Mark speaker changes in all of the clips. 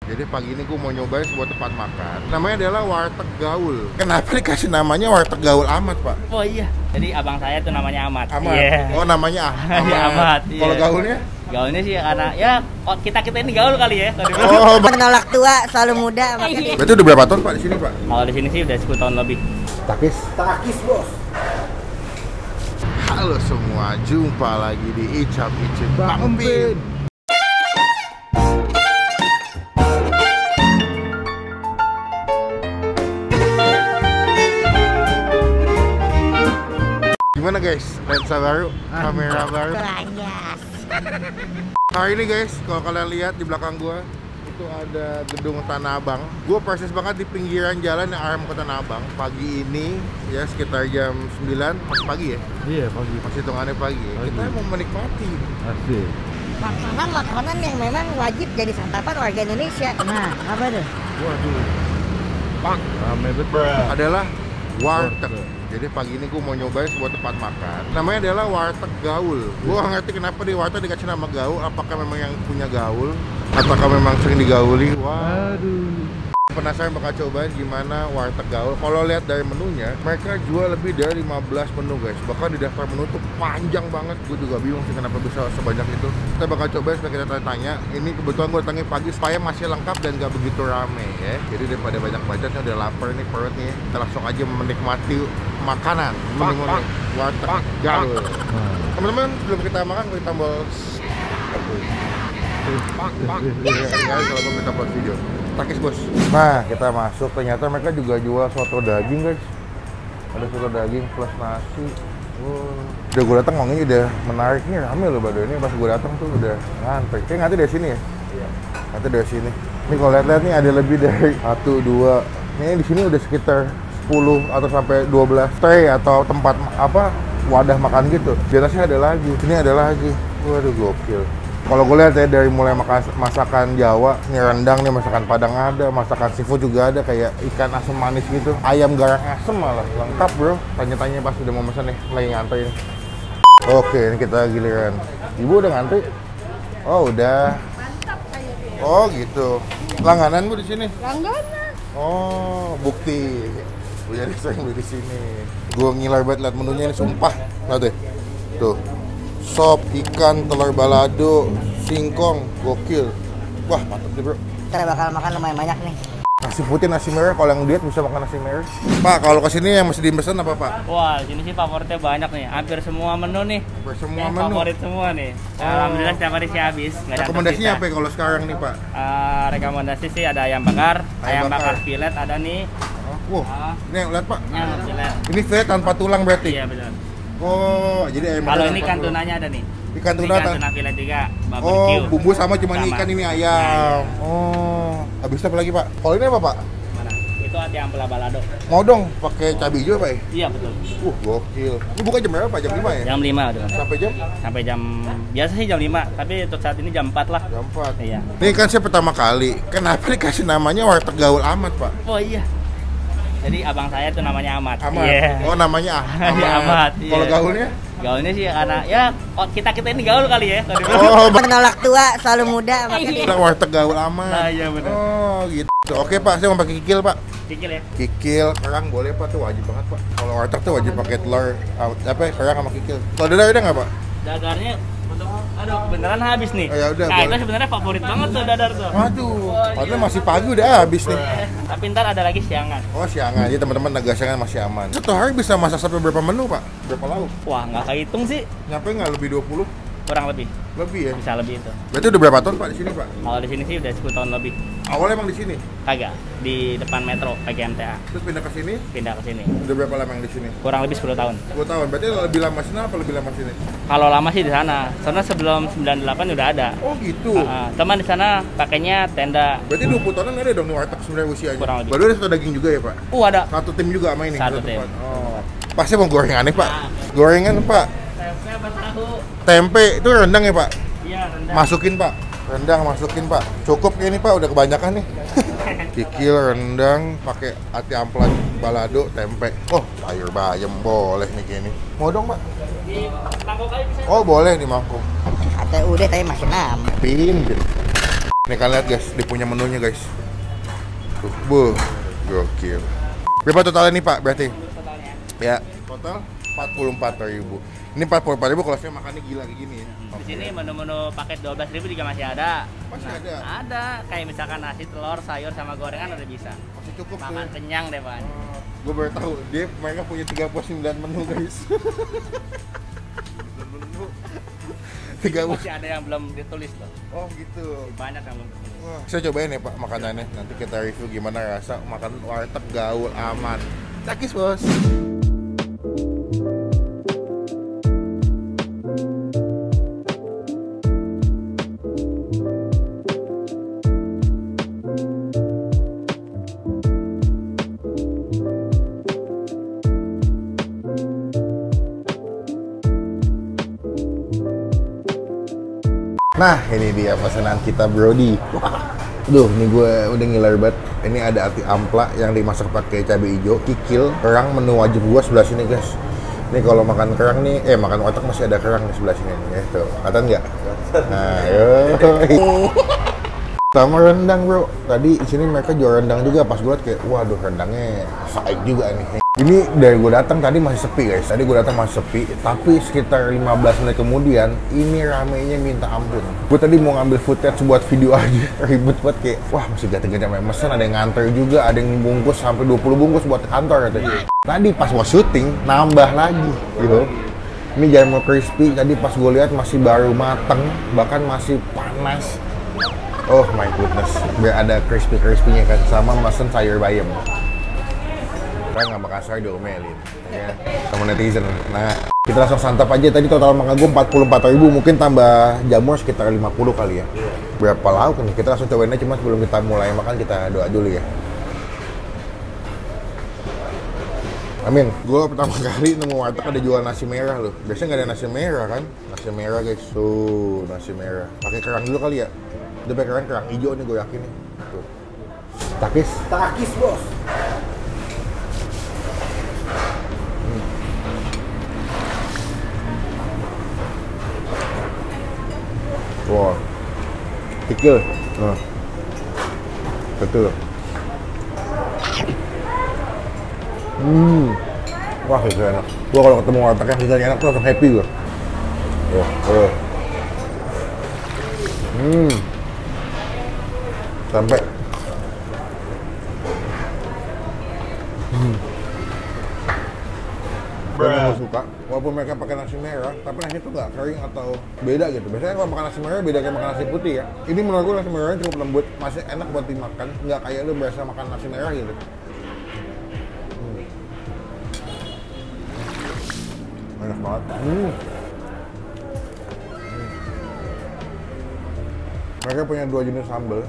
Speaker 1: Jadi pagi ini gue mau nyobain sebuah tempat makan. Namanya adalah Warteg Gaul. Kenapa dikasih namanya Warteg Gaul Ahmad, Pak?
Speaker 2: Oh iya, jadi abang saya tuh namanya Ahmad.
Speaker 1: Ahmad?
Speaker 2: Yeah.
Speaker 1: Oh namanya Ahmad.
Speaker 2: Ahmad,
Speaker 1: Kalau
Speaker 2: yeah.
Speaker 1: gaulnya?
Speaker 2: Gaulnya sih karena ya kita ini gaul kali ya.
Speaker 1: Oh,
Speaker 3: menolak tua selalu muda makanya.
Speaker 1: berarti udah berapa tahun Pak di sini Pak?
Speaker 2: Kalau di sini sih udah 10 tahun lebih.
Speaker 1: Takis bos. Halo semua, jumpa lagi di Icap Icip Bang Bin. Gimana guys? Lensa baru, kamera baru.
Speaker 3: Banyak.
Speaker 1: Hari ini guys, kalau kalian lihat di belakang gua itu ada gedung Tanah Abang. Gua persis banget di pinggiran jalan yang arah ke Tanah Abang. Pagi ini ya sekitar jam 9, masih pagi ya?
Speaker 4: Iya pagi.
Speaker 1: Masih hitungannya pagi. Kita mau menikmati.
Speaker 4: Asik.
Speaker 3: Makanan yang memang wajib jadi santapan warga Indonesia. Nah, apa tuh?
Speaker 4: Waduh.
Speaker 1: Pak,
Speaker 4: Rame banget.
Speaker 1: adalah warteg. Jadi pagi ini gue mau nyobain sebuah tempat makan. Namanya adalah Warteg Gaul. Gue gak ngerti kenapa di warteg dikasih nama Gaul. Apakah memang yang punya gaul? Ataukah memang sering digauli? Wah.
Speaker 4: Aduh.
Speaker 1: Penasaran bakal cobain gimana Warteg Gaul. Kalau lihat dari menunya, mereka jual lebih dari 15 menu guys. Bahkan di daftar menu tuh panjang banget. Gue juga bingung sih kenapa bisa sebanyak itu. Kita bakal cobain supaya kita tanya. Ini kebetulan gue datangin pagi supaya masih lengkap dan gak begitu rame ya. Jadi daripada banyak budgetnya udah lapar nih perut nih. Kita langsung aja menikmati makanan menu Warteg Gaul. Teman-teman sebelum kita makan kita tombol kalau mau kita buat video. Takis bos. Nah kita masuk, ternyata mereka juga jual soto daging guys. Ada soto daging plus nasi. Udah gue datang ngomongnya udah menarik nih, rame loh badan ini. Pas gue datang tuh udah ngantri. Kayak nanti dari sini ya? Iya. Nanti dari sini. Ini kalau lihat-lihat nih ada lebih dari 1, 2. Ini di sini udah sekitar 10 atau sampai 12 tray atau tempat apa wadah makan gitu. Di atasnya ada lagi. Sini ada lagi. Waduh gokil. Kalau gue lihat ya dari mulai masakan Jawa, nih rendang nih, masakan Padang ada, masakan seafood juga ada, kayak ikan asam manis gitu, ayam garang asem malah, lengkap bro. Tanya-tanya pas udah mau pesan nih, lagi ngantri nih. Oke, ini kita giliran. Ibu udah ngantri? Oh udah. Oh gitu. Langganan bu di sini?
Speaker 3: Langganan.
Speaker 1: Oh bukti. Bu jadi sering beli di sini. Gue ngiler banget liat menunya ini, sumpah. Lihat deh, tuh. Sop, ikan, telur balado, singkong, gokil. Wah mantep nih bro.
Speaker 3: Kita bakal makan lumayan banyak nih.
Speaker 1: Nasi putih, nasi merah, kalau yang diet bisa makan nasi merah. Pak, kalau kesini yang mesti dipesan apa Pak?
Speaker 2: Wah, sini sih favoritnya banyak nih. Hampir semua menu nih.
Speaker 1: Hampir semua
Speaker 2: Yang
Speaker 1: menu?
Speaker 2: Favorit semua nih. Alhamdulillah setiap hari sih habis. Nggak ada
Speaker 1: Rekomendasinya
Speaker 2: tersisa.
Speaker 1: apa ya kalau sekarang nih Pak?
Speaker 2: Rekomendasi sih ada ayam bakar,
Speaker 1: Ayam
Speaker 2: ayam
Speaker 1: bakar.
Speaker 2: bakar filet ada nih.
Speaker 1: Wah, ini yang lihat Pak.
Speaker 2: Yang filet.
Speaker 1: Ini filet tanpa tulang berarti?
Speaker 2: Iya benar.
Speaker 1: Oh, jadi ayam
Speaker 2: Kalau
Speaker 1: bakar
Speaker 2: ini
Speaker 1: tanpa
Speaker 2: kan
Speaker 1: tulang.
Speaker 2: tunanya ada nih.
Speaker 1: Ikan
Speaker 2: Ini
Speaker 1: tuna,
Speaker 2: kan tuna filet juga,
Speaker 1: oh,
Speaker 2: barbecue.
Speaker 1: bumbu sama cuma
Speaker 2: Sama.
Speaker 1: ikan ini ayam.
Speaker 2: Iya.
Speaker 1: Oh, habis apa lagi Pak? Kalau ini apa Pak?
Speaker 2: Mana? Itu hati ampela balado.
Speaker 1: Mau dong pakai cabai hijau Pak ya?
Speaker 2: Iya betul.
Speaker 1: Gokil. Ini buka jam berapa Pak? Jam 5 ya?
Speaker 2: Jam 5 udah.
Speaker 1: Sampai jam?
Speaker 2: Sampai jam biasa sih jam 5, tapi untuk saat ini jam 4 lah.
Speaker 1: Jam 4.
Speaker 2: Iya.
Speaker 1: Ini kan saya pertama kali. Kenapa dikasih namanya Warteg Gaul Ahmad Pak?
Speaker 2: Oh iya. Jadi abang saya tuh namanya Ahmad.
Speaker 1: Ahmad.
Speaker 2: Iya.
Speaker 1: Oh namanya Ahmad.
Speaker 2: Ahmad, iya.
Speaker 1: Kalau gaulnya?
Speaker 2: Gaulnya sih karena ya kita ini gaul kali ya.
Speaker 1: Oh,
Speaker 3: Menolak tua selalu muda makanya.
Speaker 1: Warteg Gaul Ahmad.
Speaker 2: Nah, iya benar.
Speaker 1: Oh gitu. Oke Pak, saya mau pakai kikil Pak.
Speaker 2: Kikil ya.
Speaker 1: Kikil, kerang boleh Pak, tuh wajib banget Pak. Kalau warteg tuh wajib pakai telur, apa kerang sama kikil. Kalau dadar ada nggak Pak?
Speaker 2: Dadarnya untuk aduh beneran habis nih.
Speaker 1: Oh, ya udah,
Speaker 2: Nah,
Speaker 1: boleh.
Speaker 2: itu sebenarnya favorit banget tuh dadar tuh.
Speaker 1: Waduh, padahal masih pagi udah habis nih.
Speaker 2: Tapi ntar ada lagi siangan.
Speaker 1: Oh siangan, jadi teman-teman negasnya masih aman. Satu hari bisa masak sampai berapa menu Pak? Berapa lauk?
Speaker 2: Wah, nggak kehitung sih.
Speaker 1: Nyampe nggak lebih 20?
Speaker 2: Kurang lebih.
Speaker 1: Lebih ya?
Speaker 2: Bisa lebih itu.
Speaker 1: Berarti udah berapa tahun Pak di sini Pak?
Speaker 2: Kalau di sini sih udah 10 tahun lebih.
Speaker 1: Awalnya emang di sini?
Speaker 2: Kagak di depan metro PGMTA.
Speaker 1: Terus pindah ke sini?
Speaker 2: Pindah ke sini.
Speaker 1: Udah berapa lama yang di sini?
Speaker 2: Kurang lebih 10 tahun.
Speaker 1: 10 tahun. Berarti lebih lama sini apa lebih lama sini?
Speaker 2: Kalau lama sih di sana. Soalnya sebelum 98 udah ada.
Speaker 1: Oh gitu.
Speaker 2: Teman di sana pakainya tenda.
Speaker 1: Berarti 20 tahunan ada dong nih warteg sebenarnya usianya.
Speaker 2: Kurang lebih.
Speaker 1: Baru ada satu daging juga ya Pak?
Speaker 2: Ada.
Speaker 1: Satu tim juga sama ini?
Speaker 2: Satu tim.
Speaker 1: tempat. Oh. Pasti mau gorengan nih Pak? Gorengan Pak?
Speaker 2: Tempe apa tahu?
Speaker 1: Tempe itu rendang ya Pak?
Speaker 2: Iya, rendang.
Speaker 1: Masukin Pak? Rendang masukin Pak? Cukup ini Pak, udah kebanyakan nih. Kikil, rendang, pakai ati ampela balado, tempe. Oh, sayur bayam boleh nih gini. Mau dong Pak?
Speaker 2: Di mangkok aja bisa.
Speaker 1: Oh boleh di mangkok.
Speaker 3: Kata udah tapi masih lama.
Speaker 1: Pinggir. Nih kalian lihat guys, dia punya menunya guys. Tuh, buh, gokil. Berapa totalnya nih Pak berarti?
Speaker 2: Totalnya.
Speaker 1: Ya, total 44.000. Ini 44.000 kalau saya makannya gila kayak gini ya.
Speaker 2: Di sini menu-menu paket 12.000 juga masih ada.
Speaker 1: Masih ada?
Speaker 2: Ada, kayak misalkan nasi, telur, sayur sama gorengan udah bisa.
Speaker 1: Masih cukup
Speaker 2: Makan
Speaker 1: tuh.
Speaker 2: kenyang deh, Pak.
Speaker 1: Gue baru tahu, mereka punya 39 menu guys. 30.
Speaker 2: Masih ada yang belum ditulis loh.
Speaker 1: Oh gitu.
Speaker 2: Banyak yang belum ditulis.
Speaker 1: Wah, saya cobain ya Pak makanannya. Nanti kita review gimana rasa makan warteg gaul aman. Takis bos. Nah, ini dia pesanan kita Brody. Duh, ini gue udah ngiler banget. Ini ada ati ampla yang dimasak pakai cabai hijau, kikil, kerang, menu wajib gua sebelah sini guys. Ini kalau makan kerang nih, makan otak masih ada kerang di sebelah sini nih, ya tuh. Kelihatan nggak? Nah, yoi. Sama rendang bro. Tadi di sini mereka jual rendang juga. Pas gue liat kayak, waduh rendangnya saik juga nih. Ini dari gue datang tadi masih sepi guys. Tadi gue datang masih sepi. Tapi sekitar 15 menit kemudian, ini ramenya minta ampun. Gue tadi mau ngambil footage buat video aja. Ribet banget kayak, wah masih gata-gata mesen. Ada yang nganter juga, ada yang bungkus sampai 20 bungkus buat kantor katanya. Tadi pas mau syuting, nambah lagi gitu. Ini jamur crispy. Tadi pas gue lihat masih baru mateng, bahkan masih panas. Oh my goodness, biar ada crispy-crispy-nya kan, sama mesen sayur bayam. Kita nggak makan sayur diomelin, ya sama netizen. Nah, kita langsung santap aja. Tadi total makan gue 44.000, mungkin tambah jamur sekitar 50 kali ya. Berapa lauk nih? Kita langsung cobain aja, cuma sebelum kita mulai makan kita doa dulu ya. Amin. Gue pertama kali nemu warteg ada jual nasi merah loh. Biasanya nggak ada nasi merah kan? Nasi merah guys, tuh nasi merah. Pakai kerang dulu kali ya. Udah pakai kerang hijau nih gue yakin nih. Tuh. Takis.
Speaker 4: Takis bos.
Speaker 1: Wah. Kikil. Nah. Betul. Wah, itu enak. Gua kalau ketemu warteg yang kikilnya enak tuh langsung happy gua. Sampai. Gue suka, walaupun mereka pakai nasi merah, tapi nasi itu nggak kering atau beda gitu. Biasanya kalau makan nasi merah beda kayak makan nasi putih ya. Ini menurut gue nasi merahnya cukup lembut, masih enak buat dimakan, nggak kayak lu biasa makan nasi merah gitu. Enak banget. Mereka punya dua jenis sambal.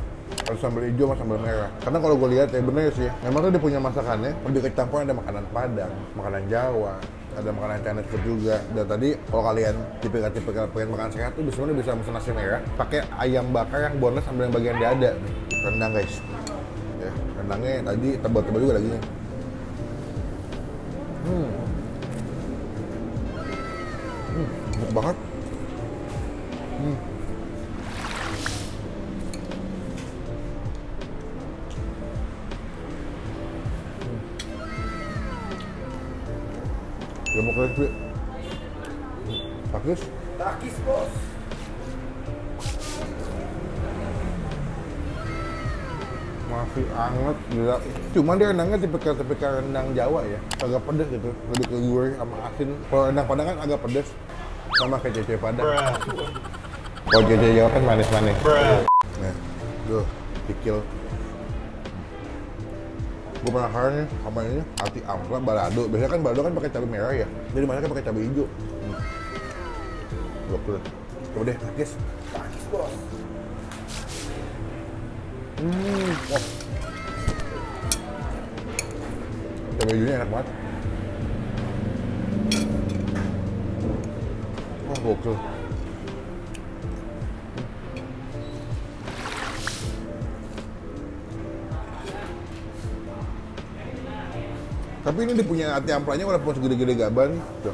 Speaker 1: Ada sambal hijau sama sambal merah. Karena kalau gue lihat ya bener sih, memang tuh dia punya masakannya lebih kecampur, ada makanan Padang, makanan Jawa, ada makanan Chinese food juga. Dan tadi kalau kalian tipikal pengen makan sehat tuh sebenarnya bisa pesan nasi merah pakai ayam bakar yang bonus sambil yang bagian dada. Rendang guys. Ya, rendangnya tadi tebal-tebal juga lagi. Empuk banget. Jamur crispy. Takis.
Speaker 4: Takis bos.
Speaker 1: Masih anget, gila. Cuman dia rendangnya tipikal rendang Jawa ya. Agak pedas gitu, lebih ke gurih sama asin. Kalau rendang Padang kan agak pedas, sama kayak cece Padang. Kalau cece Jawa kan manis-manis. Nah, tuh, kikil. Gue penasaran nih sama ini ati ampla balado. Biasanya kan balado kan pakai cabai merah ya. Jadi masaknya pakai cabai hijau. Gokil. Coba deh, takis.
Speaker 4: Takis bos.
Speaker 1: Wah. Cabai hijaunya enak banget. Wah, gokil. Tapi ini dia punya ati amplanya walaupun segede-gede gaban tuh.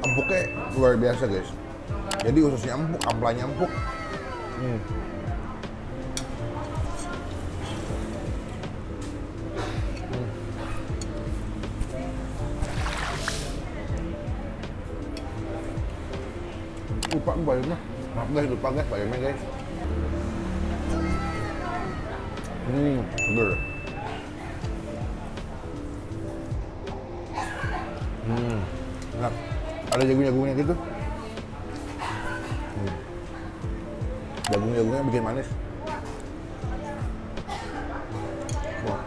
Speaker 1: Empuknya luar biasa guys. Jadi ususnya empuk, amplanya empuk. lupa bayamnya. Maaf guys, lupa guys bayamnya guys. Seger. Enak. Ada jagung-jagungnya gitu. Jagung-jagungnya bikin manis. Wah.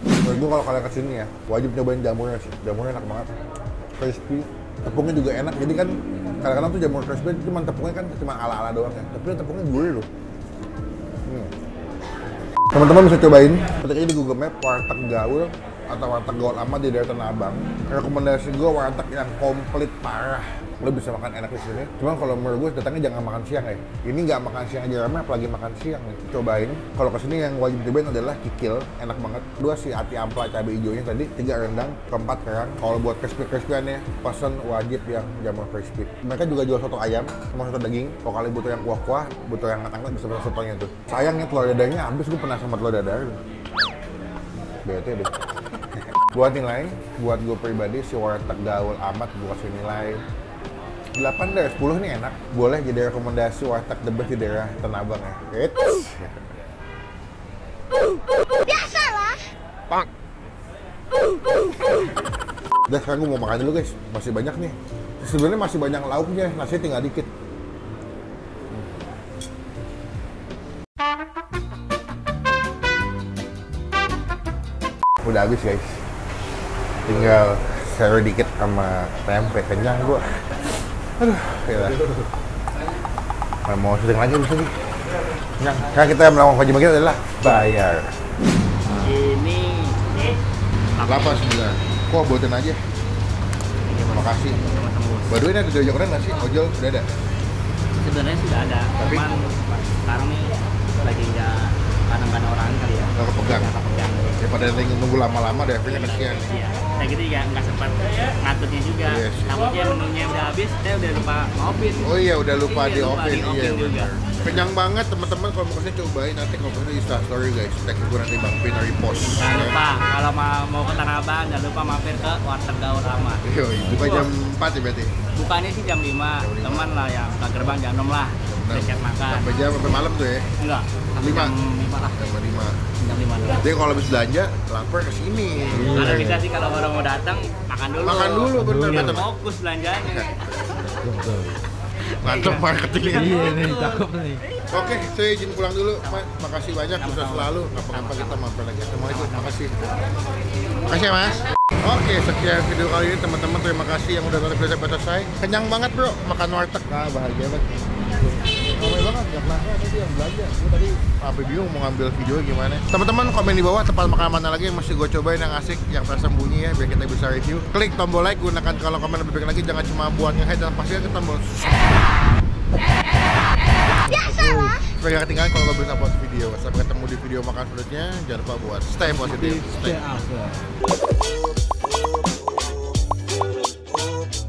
Speaker 1: Menurut gue kalau kalian kesini ya, wajib nyobain jamurnya sih. Jamurnya enak banget. Crispy. Tepungnya juga enak. Jadi kan kadang-kadang tuh jamur crispy cuma tepungnya kan cuma ala-ala doang ya. Tapi tepungnya gurih loh. Teman-teman bisa cobain, ketik aja di Google Map warteg gaul atau warteg gaul amat di daerah Tanah Abang. Rekomendasi gue warteg yang komplit parah. Lo bisa makan enak di sini. Cuman kalau menurut gue datangnya jangan makan siang ya. Ini nggak makan siang aja ramai, apalagi makan siang nih. Cobain. Kalau kesini yang wajib cobain adalah kikil, enak banget. 2 si ati ampla cabai hijaunya tadi, 3 rendang, 4 kerang. Kalau buat crispy-crispyannya, pesen wajib yang jamur crispy. Mereka juga jual soto ayam sama soto daging. Kalau kalian butuh yang kuah-kuah, butuh yang hangat-hangat bisa pesan sotonya tuh. Sayangnya telur dadarnya habis, gue pernah sama telur dadar. Bete deh. Buat nilai, buat gue pribadi si warteg gaul amat gue kasih nilai 8 dari 10 nih enak. Boleh jadi rekomendasi warteg the best di daerah Tanah Abang ya.
Speaker 3: Biasalah.
Speaker 1: Pak. Udah sekarang gue mau makan dulu guys. Masih banyak nih. Sebenarnya masih banyak lauknya, nasi tinggal dikit. Udah habis guys. Tinggal share dikit sama tempe, kenyang gua. Aduh, ya. Mau syuting lagi bisa nih. Kenyang. Karena kita melakukan kewajiban kita adalah bayar.
Speaker 2: Ini
Speaker 1: 8,9. Kok buatin aja. Terima kasih. By the way, ini ada ojol keren nggak sih? Ojol sudah ada?
Speaker 2: sebenarnya sudah ada,
Speaker 1: Tapi?
Speaker 2: cuman sekarang nih lagi nggak kadang-kadang orang kali ya.
Speaker 1: Nggak kepegang.
Speaker 2: Nggak kepegang.
Speaker 1: Daripada nunggu lama-lama, drivernya kesian.
Speaker 2: Iya. Kayak gitu ya nggak sempat ngaturnya juga.
Speaker 1: Yes.
Speaker 2: Takutnya menunya udah habis, saya udah lupa ngopin.
Speaker 1: Oh iya, udah lupa
Speaker 2: Iya,
Speaker 1: di
Speaker 2: lupa
Speaker 1: oven.
Speaker 2: di-oven
Speaker 1: Iya
Speaker 2: juga.
Speaker 1: benar. Kenyang banget teman-teman, kalau mau kesini cobain nanti kalau kesini di Instastory guys. Tag gue nanti Bang Pin repost.
Speaker 2: Jangan lupa kalau mau ke Tanah Abang, jangan lupa mampir ke warteg gaul amat.
Speaker 1: Yoi, buka jam 4 ya berarti?
Speaker 2: Bukannya sih jam 5, teman lah yang ke gerbang jam 6 lah. Udah siap makan.
Speaker 1: Sampai malam tuh ya?
Speaker 2: Enggak, sampai
Speaker 1: 5.
Speaker 2: jam 5 lah.
Speaker 1: Jam 5.
Speaker 2: Jam 5 dulu.
Speaker 1: Jadi kalau habis belanja, lapar ke sini.
Speaker 2: Kalau bisa sih kalau baru mau datang, makan dulu.
Speaker 1: Makan dulu, bener,
Speaker 2: Biar
Speaker 1: bener.
Speaker 2: fokus belanjanya.
Speaker 1: Mantap marketing.
Speaker 5: Iya nih, cakep nih.
Speaker 1: Oke, saya izin pulang dulu, Mas. Makasih banyak, sukses selalu. Kapan-kapan kita mampir lagi. Assalamualaikum, makasih. Makasih ya, Mas. Oke, sekian video kali ini teman-teman. Terima kasih yang udah nonton video sampai selesai. Kenyang banget, bro. Makan warteg. Nah, bahagia banget. Ramai banget, gak kerasa tadi yang belanja. Gue tadi sampai bingung mau ngambil video gimana. Teman-teman komen di bawah tempat makan mana lagi yang mesti gue cobain yang asik, yang tersembunyi ya, biar kita bisa review. Klik tombol like, gunakan kalau komen lebih baik lagi. Jangan cuma buat nge-hate dan pastikan ke tombol
Speaker 3: Biasalah.
Speaker 1: supaya gak ketinggalan kalau gue bisa upload video. Sampai ketemu di video makan selanjutnya. Jangan lupa buat stay positif, stay
Speaker 5: Stay up.